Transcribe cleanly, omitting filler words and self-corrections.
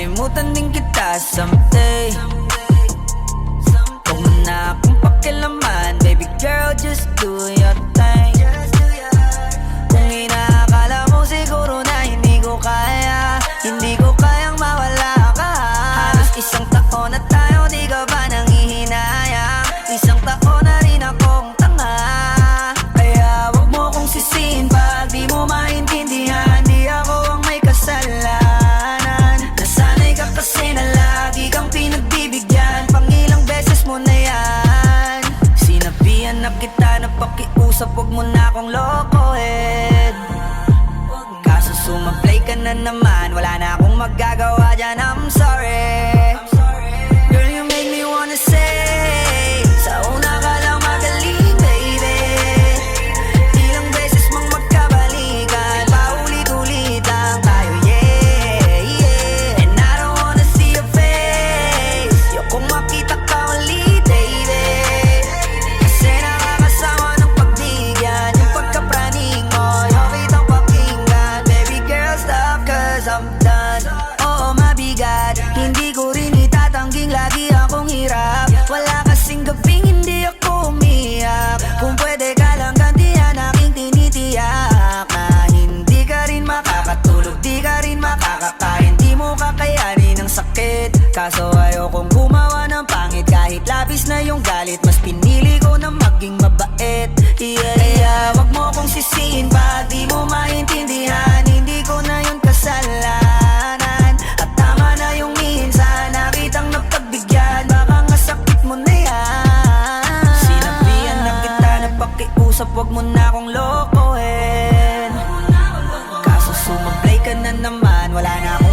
makalimutan din kita someday. Huwag mo na akong pakialaman, baby girl, just do your thing. Kung inaakala mo siguro na hindi ko kaya, hindi ko kayang mawala ka. Halos isang taon na tayo, di ka ba nangihinayang? Isang taon na rin akong tanga. Kaya wag mo kong sisihin pag di mo maintindihan. Di ako ang may kasalanan. Nasanay ka kasi na lagi kang pinagbibigyan. Pangilang beses mo na yan. Sinabihan na kita na pakiusap, wag mo na akong lokohin. Kaso sumablay ka na naman, wala na akong magagawa dyan, I'm sorry. Girl, you make me wanna say, sa una ka lang magaling, baby. Ilang beses mong magkabalikan, paulit-ulit lang tayo, yeah, yeah. And I don't wanna see your face, ayokong makita ka ulit, baby. Kasi nakakasama ng pagbigyan, yung pagkapraning mo, yung kitang pakinggan. Baby girl, stop cause I'm done. Oo, mabigat, hindi ko rin itatangging lagi akong hirap. Wala kasing gabing hindi ako umiyak. Kung pwede ka lang gantihan aking tinitiyak na hindi ka rin makakatulog, di ka rin makakakain, di mo kakayanin ang sakit. Kaso ayokong gumawa ng pangit, kahit labis na yung galit, mas pinili ko na maging mabait, yeah, yeah. Wag mo kong sisihin pag di mo maintindihan, hindi ko na yun kasalanan. At tama na yung minsan na kitang napagbigyan, baka nga sakit mo na yan. Sinabihan na kita na pakiusap, wag mo na akong lokohin. Kaso sumablay ka na naman, wala na akong